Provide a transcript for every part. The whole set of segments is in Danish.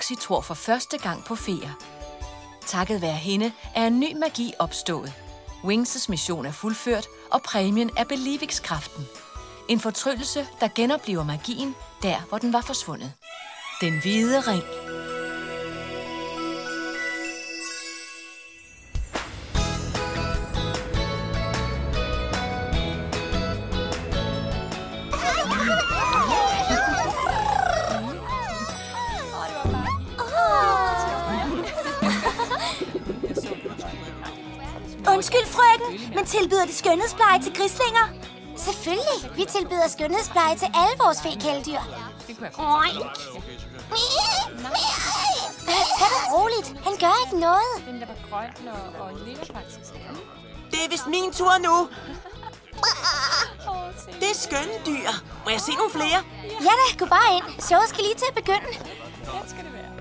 Roxy tror for første gang på feer. Takket være hende er en ny magi opstået. Wings' mission er fuldført, og præmien er Believix-kraften. En fortryllelse, der genoplever magien der, hvor den var forsvundet. Den hvide ring. Undskyld, frøken, men tilbyder det skønhedspleje til grislinger? Selvfølgelig. Vi tilbyder skønhedspleje til alle vores fækæledyr. Tag det roligt. Han gør ikke noget. Den der var grøn og lille faktisk. Det er vist min tur nu. Det er skønne dyr. Må jeg se nogle flere? Ja da, gå bare ind. Showet skal lige til at begynde. Det skal det være.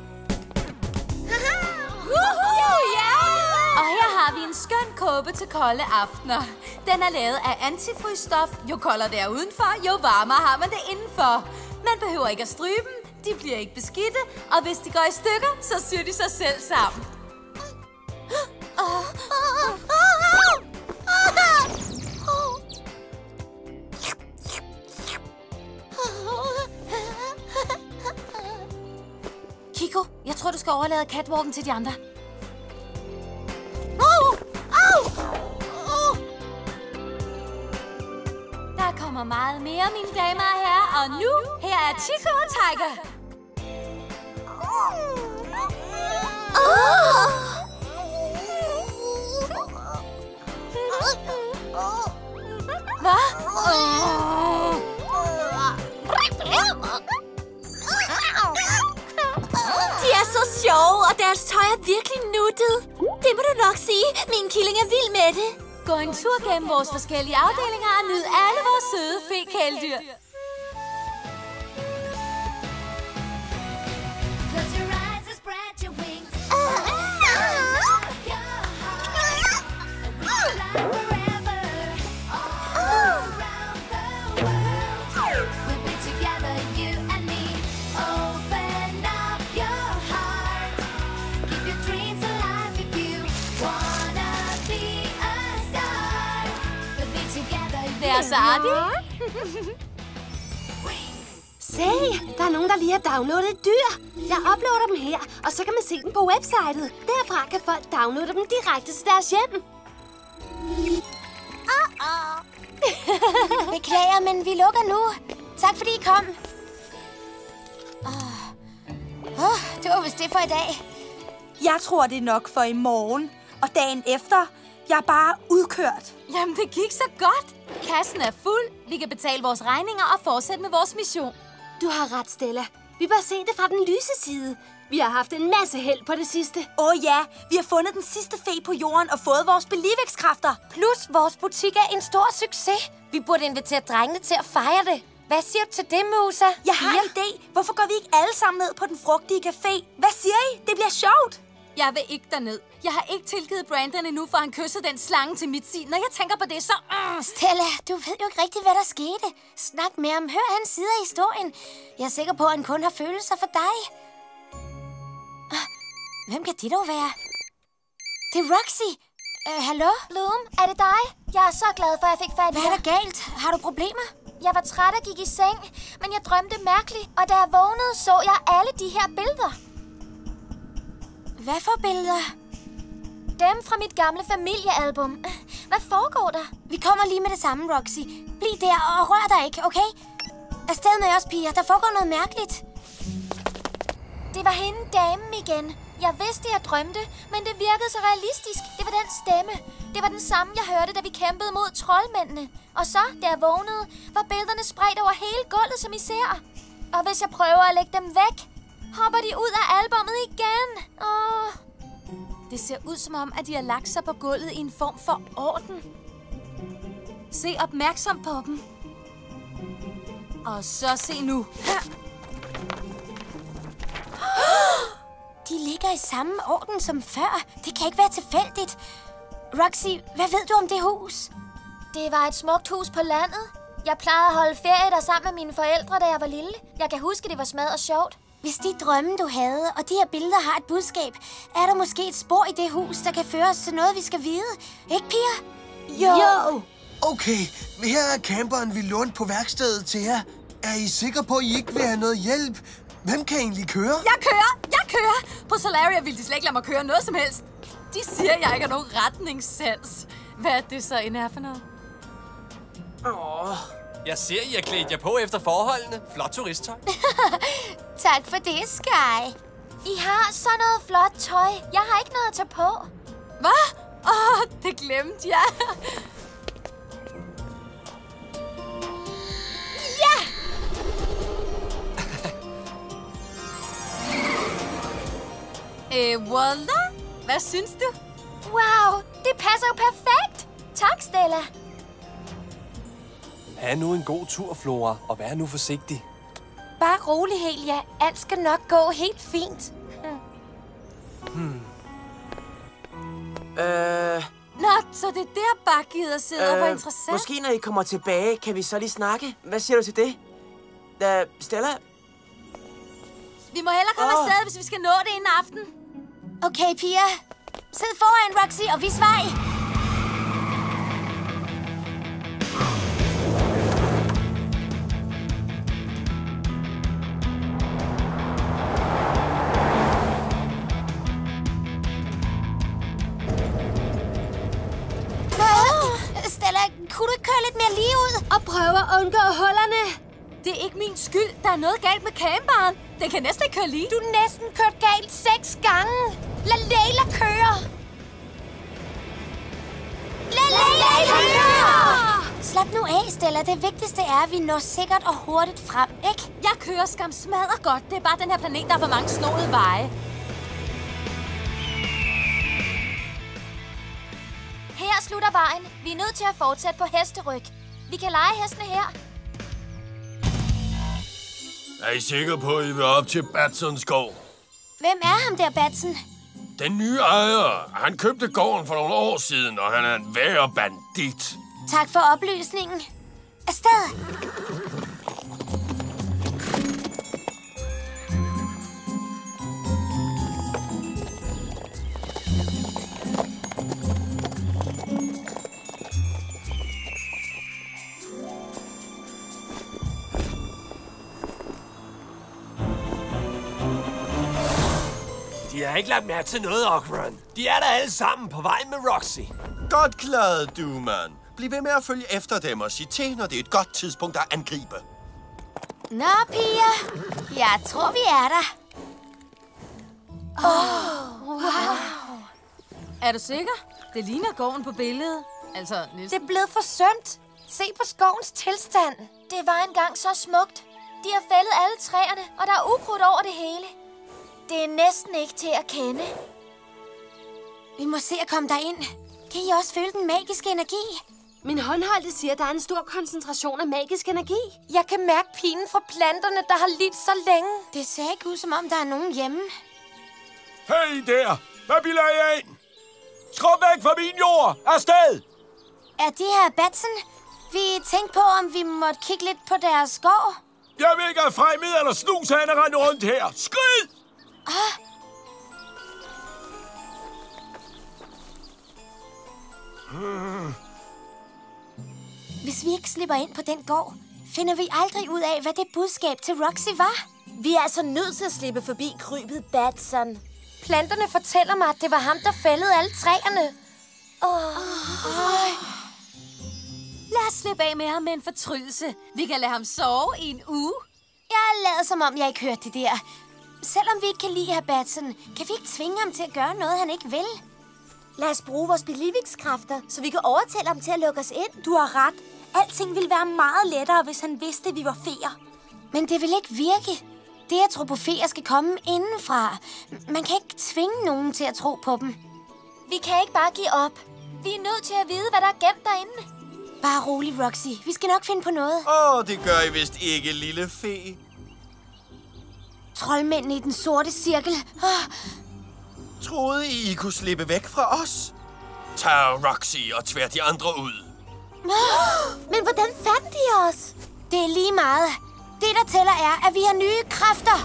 Og her har vi en skøn kåbe til kolde aftener. Den er lavet af antifrysstof. Jo koldere det er udenfor, jo varmere har man det indenfor. Man behøver ikke at stryge dem. De bliver ikke beskidte. Og hvis de går i stykker, så syr de sig selv sammen. Kiko, jeg tror, du skal overlade catwalken til de andre. Der kommer meget mere, mine damer og herrer. Og nu, her er Chico og Tiger. Hvad? De er så sjove, og deres tøj er virkelig nuttet. Det må du nok sige. Min killing er vild med det. Gå en tur gennem vores forskellige afdelinger og nyd alle vores søde fækæledyr. Det er så artigt. Se, der er nogen, der lige har downloadet et dyr. Jeg uploader dem her, og så kan man se dem på websitet. Derfra kan folk downloade dem direkte til deres hjem. Beklager, men vi lukker nu. Tak fordi I kom. Det var vist det for i dag. Jeg tror, det er nok for i morgen. Og dagen efter, jeg er bare udkørt. Jamen, det gik så godt. Kassen er fuld. Vi kan betale vores regninger og fortsætte med vores mission. Du har ret, Stella. Vi bør se det fra den lyse side. Vi har haft en masse held på det sidste. Ja, vi har fundet den sidste fe på jorden og fået vores Believix-kræfter. Plus, vores butik er en stor succes. Vi burde invitere drengene til at fejre det. Hvad siger du til det, Musa? Jeg har en idé. Hvorfor går vi ikke alle sammen ned på den frugtige café? Hvad siger I? Det bliver sjovt. Jeg vil ikke derned. Jeg har ikke tilgivet Brandon endnu, for han kyssede den slange til mit sin. Når jeg tænker på det, så... Stella, du ved jo ikke rigtigt, hvad der skete. Snak med ham. Hør hans side af historien. Jeg er sikker på, at han kun har følelser for dig. Hvem kan det dog være? Det er Roxy. Hallo? Bloom, er det dig? Jeg er så glad for, at jeg fik fat i Hvad er der galt? Har du problemer? Jeg var træt og gik i seng, men jeg drømte mærkeligt. Og da jeg vågnede, så jeg alle de her billeder. Hvad for billeder? Dem fra mit gamle familiealbum. Hvad foregår der? Vi kommer lige med det samme, Roxy. Bliv der og rør dig ikke, okay? Afsted med os, piger. Der foregår noget mærkeligt. Det var hende damen igen. Jeg vidste, jeg drømte, men det virkede så realistisk. Det var den stemme. Det var den samme, jeg hørte, da vi kæmpede mod troldmændene. Og så, da jeg vågnede, var billederne spredt over hele gulvet, som I ser. Og hvis jeg prøver at lægge dem væk, hopper de ud af albummet igen. Det ser ud som om, at de har lagt sig på gulvet i en form for orden. Se opmærksom på dem. Og så se nu. De ligger i samme orden som før. Det kan ikke være tilfældigt. Roxy, hvad ved du om det hus? Det var et smukt hus på landet. Jeg plejede at holde ferie der sammen med mine forældre, da jeg var lille. Jeg kan huske, det var smadret sjovt. Hvis de drømme, du havde, og de her billeder har et budskab, er der måske et spor i det hus, der kan føre os til noget, vi skal vide. Ikke, piger? Jo! Okay, her er camperen, vi lånte på værkstedet til jer. Er I sikre på, at I ikke vil have noget hjælp? Hvem kan egentlig køre? Jeg kører! På Solaria ville de slet ikke lade mig køre noget som helst. De siger, at jeg ikke har nogen retningssans. Hvad er det så end er for noget? Jeg ser, I har klædt jer på efter forholdene. Flot turisttøj. Tak for det, Sky. I har sådan noget flot tøj. Jeg har ikke noget at tage på. Hvad? Det glemte jeg. Walter? Hvad synes du? Wow, det passer jo perfekt. Tak, Stella. Ha' nu en god tur, Flora, og vær nu forsigtig. Bare rolig, Helia. Alt skal nok gå helt fint. Nå, så det er der bare gider sidde. Hvor interessant. Måske når I kommer tilbage, kan vi så lige snakke. Hvad siger du til det? Stella? Vi må hellere komme afsted, hvis vi skal nå det inden aften. Okay, piger. Sid foran, Roxy, og vis vej. Stella, kunne du ikke køre lidt mere lige ud? Og prøve at undgå hullerne. Det er ikke min skyld. Der er noget galt med camperen. Den kan næsten ikke køre lige. Du er næsten kørt galt 6 gange. Lad Leila køre. Lad Leila køre! Slap nu af, Stella. Det vigtigste er, at vi når sikkert og hurtigt frem, ikke? Jeg kører skam smadret godt. Det er bare den her planet, der har for mange snodede veje. Her slutter vejen. Vi er nødt til at fortsætte på hesteryg. Vi kan lege hestene her. Er I sikre på, at I vil op til Batsons gård? Hvem er ham der, Batson? Den nye ejer. Han købte gården for nogle år siden, og han er en værre bandit. Tak for oplysningen. Afsted! De har ikke lagt mærke til noget, Ockran. De er der alle sammen på vej med Roxy. Godt klaret, du, mand. Bliv ved med at følge efter dem og sige til, når det er et godt tidspunkt at angribe. Nå, piger. Jeg tror, vi er der. Wow. Er du sikker? Det ligner gården på billedet. Altså, næsten. Det er blevet forsømt. Se på skovens tilstand. Det var engang så smukt. De har fældet alle træerne, og der er ukrudt over det hele. Det er næsten ikke til at kende. Vi må se at komme derind. Kan I også føle den magiske energi? Min håndholdte siger, at der er en stor koncentration af magisk energi. Jeg kan mærke pinen fra planterne, der har lidt så længe. Det ser ikke ud, som om der er nogen hjemme. Hey der! Hvad bilder jeg ind? Skub væk fra min jord! Afsted! Er det her Batson? Vi tænkte på, om vi måtte kigge lidt på deres skov. Jeg vil ikke have fremmed eller snushaner rende rundt her. Skrid! Hvis vi ikke slipper ind på den gård, finder vi aldrig ud af, hvad det budskab til Roxy var. Vi er altså nødt til at slippe forbi krybet Batson. Planterne fortæller mig, at det var ham, der fældede alle træerne. Lad os slippe af med ham med en fortrydelse. Vi kan lade ham sove i en uge. Jeg lader som om, jeg ikke hørte det der. Selvom vi ikke kan lide herr Batson, kan vi ikke tvinge ham til at gøre noget, han ikke vil. Lad os bruge vores belivningskræfter, så vi kan overtale ham til at lukke os ind. Du har ret. Alting ville være meget lettere, hvis han vidste, at vi var feer. Men det vil ikke virke. Det at tro på feer skal komme indenfra. Man kan ikke tvinge nogen til at tro på dem. Vi kan ikke bare give op. Vi er nødt til at vide, hvad der er gemt derinde. Bare rolig, Roxy. Vi skal nok finde på noget. Det gør I vist ikke, lille fe. Troldmændene i den sorte cirkel. Troede I kunne slippe væk fra os? Tag Roxy og tvær de andre ud. Men hvordan fandt de os? Det er lige meget. Det, der tæller, er, at vi har nye kræfter.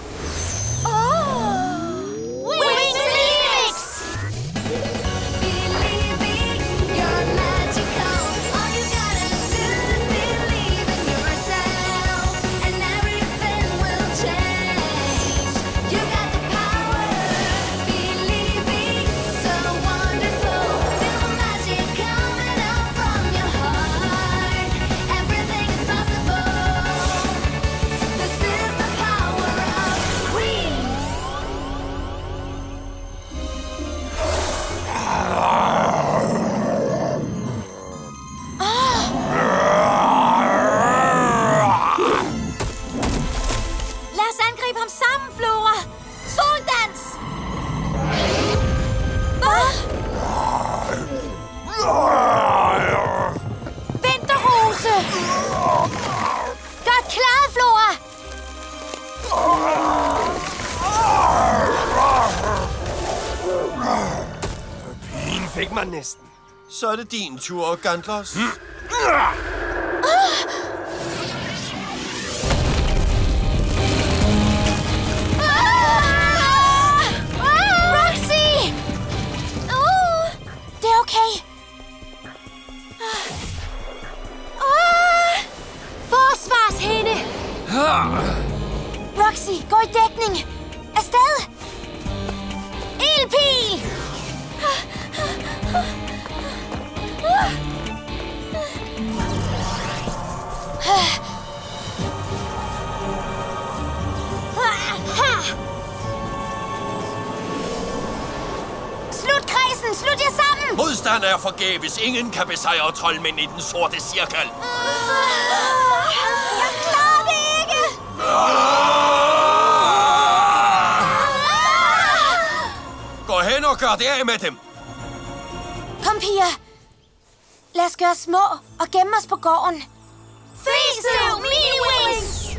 fik mig næsten. Så er det din tur, Gandlos. Roxy! Det er okay. Forsvarshænde! Roxy, gå i dækning. Afsted! Ildpil! Slut kredsen! Slut jer sammen! Modstand er forgæves. Ingen kan besejre troldmænd i den sorte cirkel. Jeg klarer det ikke! Gå hen og gør det af med dem. Kom, piger. Lad os gøre små og gemme os på gården. Freestyle Mini-Wings!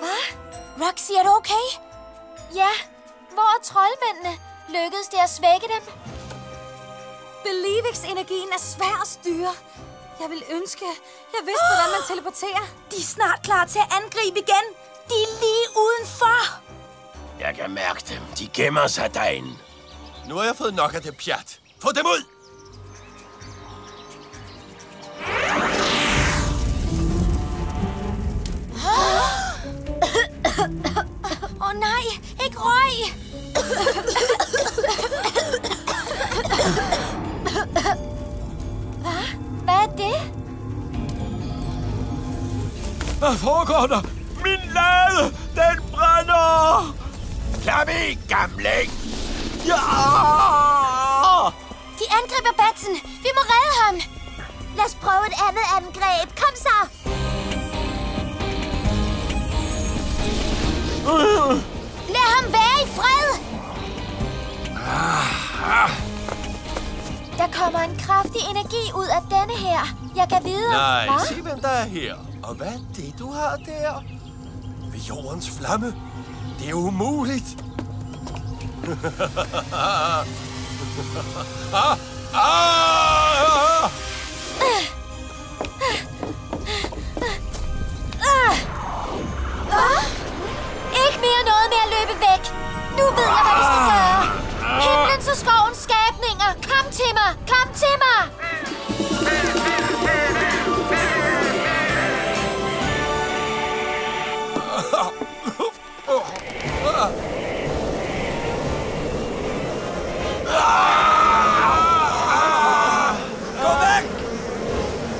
Hvad? Roxy, er du okay? Ja, hvor er troldmændene? Lykkedes det at svække dem? Believix-energien er svær at styre. Jeg vil ønske, jeg vidste, hvordan man teleporterer. De er snart klar til at angribe igen. De er lige udenfor. Jeg kan mærke dem. De gemmer sig derinde. Nu har jeg fået nok af det pjat. Få dem ud! Åh nej, ikke røg! Hvad er det? Hvad foregår der? Min lade, den brænder! Kom i, gamling! Ja! De angriber Batsen. Vi må redde ham. Lad os prøve et andet angreb. Kom så! Lad ham være i fred! Der kommer en kraftig energi ud af denne her. Jeg kan vide... Nej, Hva? se hvem der er her. Og hvad er det, du har der? Ved jordens flamme. Det er umuligt. Ikke mere noget med at løbe væk. Nu ved jeg, hvad vi skal gøre. Himlens og skovens skabninger. Kom til mig. Kom til mig. Gå væk!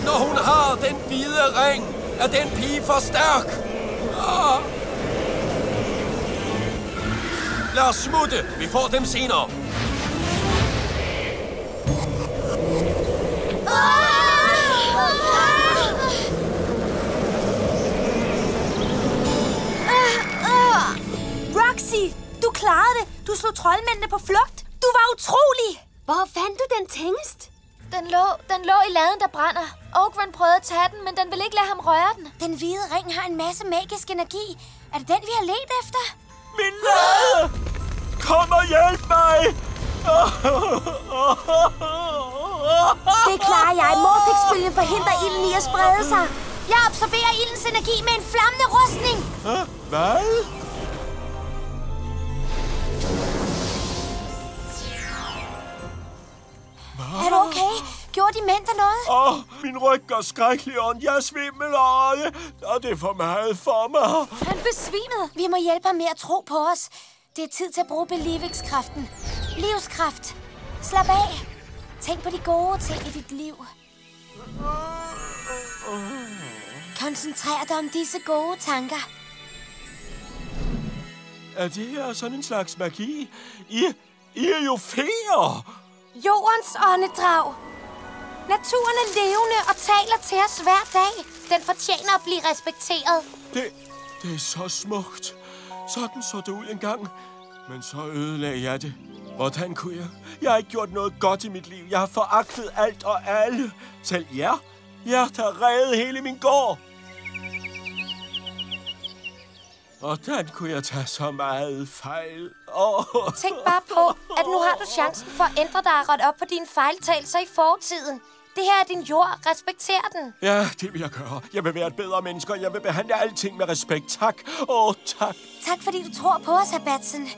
Når hun har den hvide ring, er den pige for stærk. Lad os smutte. Vi får dem senere. Roxy, du klarede det. Du slog troldmændene på flugt. Du var utrolig. Hvor fandt du den tingest? Den lå i laden, der brænder. Ogren prøvede at tage den, men den ville ikke lade ham røre den. Den hvide ring har en masse magisk energi. Er det den, vi har ledt efter? Min lade! Kom og hjælp mig! Det klarer jeg. Morphix-bølgen forhindrer ilden i at sprede sig. Jeg absorberer ildens energi med en flammende rustning. Hvad? Er du okay? Gjorde de mænd der noget? Min ryg gør skrækkelig ondt. Jeg er svimmel, og det er for meget for mig. Han besvimede. Vi må hjælpe ham med at tro på os. Det er tid til at bruge Believix-kraften. Livskraft. Slap af. Tænk på de gode ting i dit liv. Koncentrer dig om disse gode tanker. Er det her sådan en slags magi? I er jo feer! Jordens åndedrag. Naturen er levende og taler til os hver dag. Den fortjener at blive respekteret. Det er så smukt. Sådan så det ud engang. Men så ødelagde jeg det. Hvordan kunne jeg? Jeg har ikke gjort noget godt i mit liv. Jeg har foragtet alt og alle. Selv jer. Jer, der reddede hele min gård. Hvordan kunne jeg tage så meget fejl? Tænk bare på, at nu har du chancen for at ændre dig og rette op på dine fejltagelser i fortiden. Det her er din jord. Respekter den. Ja, det vil jeg gøre. Jeg vil være et bedre menneske, og jeg vil behandle alting med respekt. Tak. Tak. Tak, fordi du tror på os, Batson.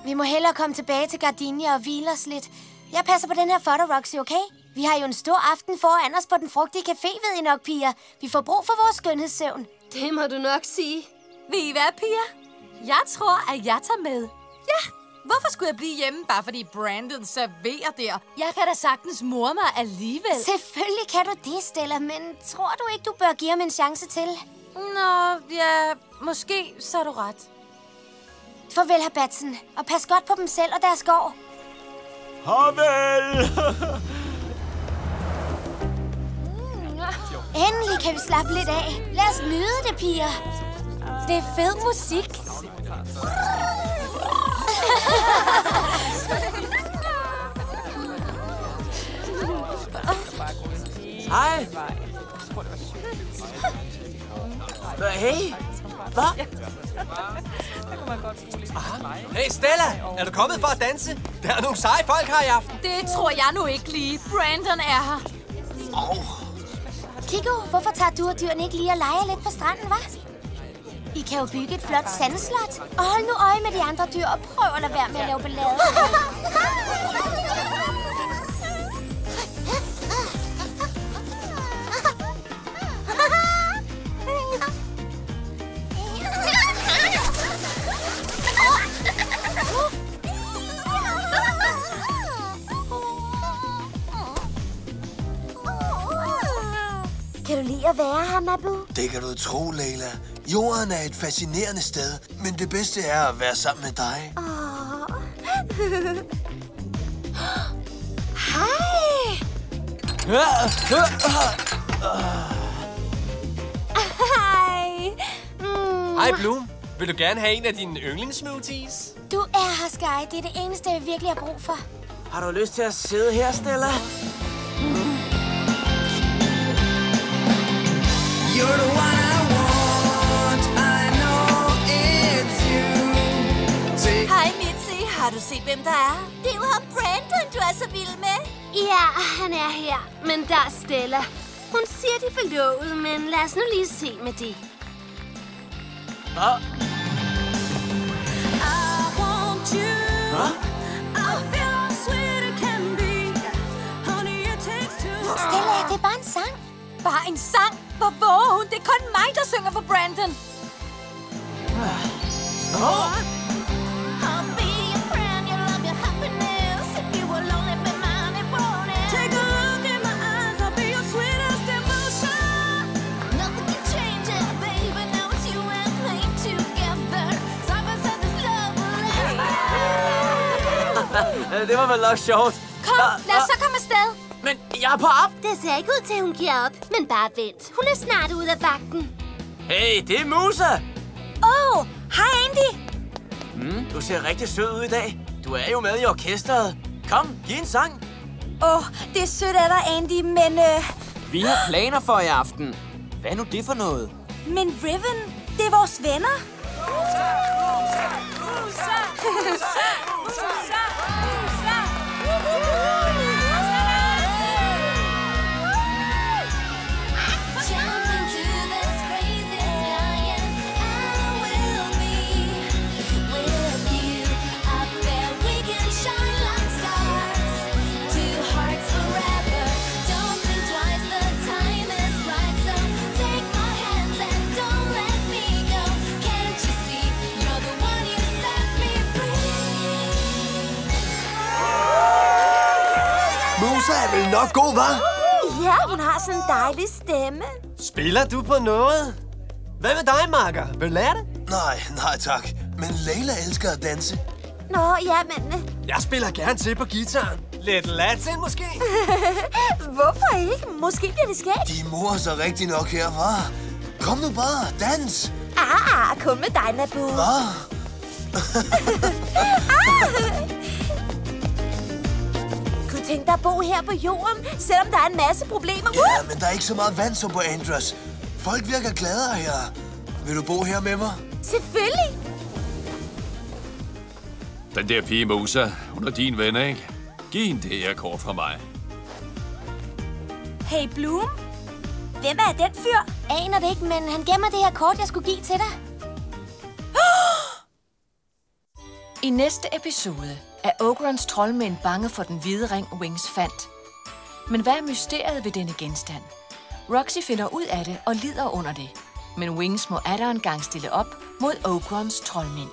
Vi må hellere komme tilbage til Gardenia og hvile os lidt. Jeg passer på den her for dig, Roxy, okay? Vi har jo en stor aften foran os på den frugtige café, ved I nok, piger. Vi får brug for vores skønhedssøvn. Det må du nok sige. Ved I hvad, piger? Jeg tror, at jeg tager med. Ja, hvorfor skulle jeg blive hjemme, bare fordi Brandon serverer der? Jeg kan da sagtens mure mig alligevel. Selvfølgelig kan du det, Stella, men tror du ikke, du bør give ham en chance til? Nå, ja, måske så er du ret. Farvel, hr. Batson, og pas godt på dem selv og deres gård. Farvel! Endelig kan vi slappe lidt af. Lad os nyde det, piger. Det er fed musik. Hej. Hey. Hvad? Hey Stella, er du kommet for at danse? Der er nogle seje folk her i aften. Det tror jeg nu ikke lige. Brandon er her. Kiko, hvorfor tager du og dyrene ikke lige og leger lidt på stranden, hva'? I kan jo bygge et flot sandslot. Og hold nu øje med de andre dyr og prøv at lade være med at lave ballade. Kan du lide at være her, Nabu? Det kan du tro, Layla. Jorden er et fascinerende sted, men det bedste er at være sammen med dig. Hej! Hej! Hej Bloom. Vil du gerne have en af dine yndlingssmoothies? Du er her, Sky. Det er det eneste, jeg virkelig har brug for. Har du lyst til at sidde her, Stella? You're the one I want, I know it's you. Hej, Mitzi. Har du set, hvem der er? Det er jo ham Brandon, du er så vild med. Ja, han er her. Men der er Stella. Hun siger, de er forlovet, men lad os nu lige se med det. Hvad? Stella, det er bare en sang. Bare en sang? Hvor våger hun? Det er kun mig, der synger for Brandon. Det var vel nok sjovt. Kom, lad os så komme afsted. Men jeg er på op. Det ser ikke ud til, at hun giver op. Men bare vent. Hun er snart ude af vagten. Hey, det er Musa. Hej, Andy. Du ser rigtig sød ud i dag. Du er jo med i orkestret. Kom, giv en sang. Det er sødt af dig, Andy, men... Vi har planer for i aften. Hvad er nu det for noget? Men Riven, det er vores venner. Musa er vel nok god, hva'? Ja, hun har sådan en dejlig stemme. Spiller du på noget? Hvad med dig, Marker? Vil du lære det? Nej tak. Men Layla elsker at danse. Nå, ja, men... Jeg spiller gerne til på gitaren. Lidt latin, måske? Hvorfor ikke? Måske bliver det skægt. De morer sig rigtig nok her, hva'? Kom nu bare, dans. Kun med dig, Nabu. Hva? Kunne tænke dig at bo her på jorden, selvom der er en masse problemer. Ja, men der er ikke så meget vand som på Andros. Folk virker gladere her. Vil du bo her med mig? Selvfølgelig! Den der pige Musa, hun er din ven, ikke? Giv hende det her kort fra mig. Hey, Bloom. Hvem er den fyr? Aner det ikke, men han gemmer det her kort, jeg skulle give til dig. I næste episode er Ogrons troldmænd bange for den hvide ring, Wings fandt. Men hvad er mysteriet ved denne genstand? Roxy finder ud af det og lider under det. Men Wings må atter en gang stille op mod Ogrons troldmænd.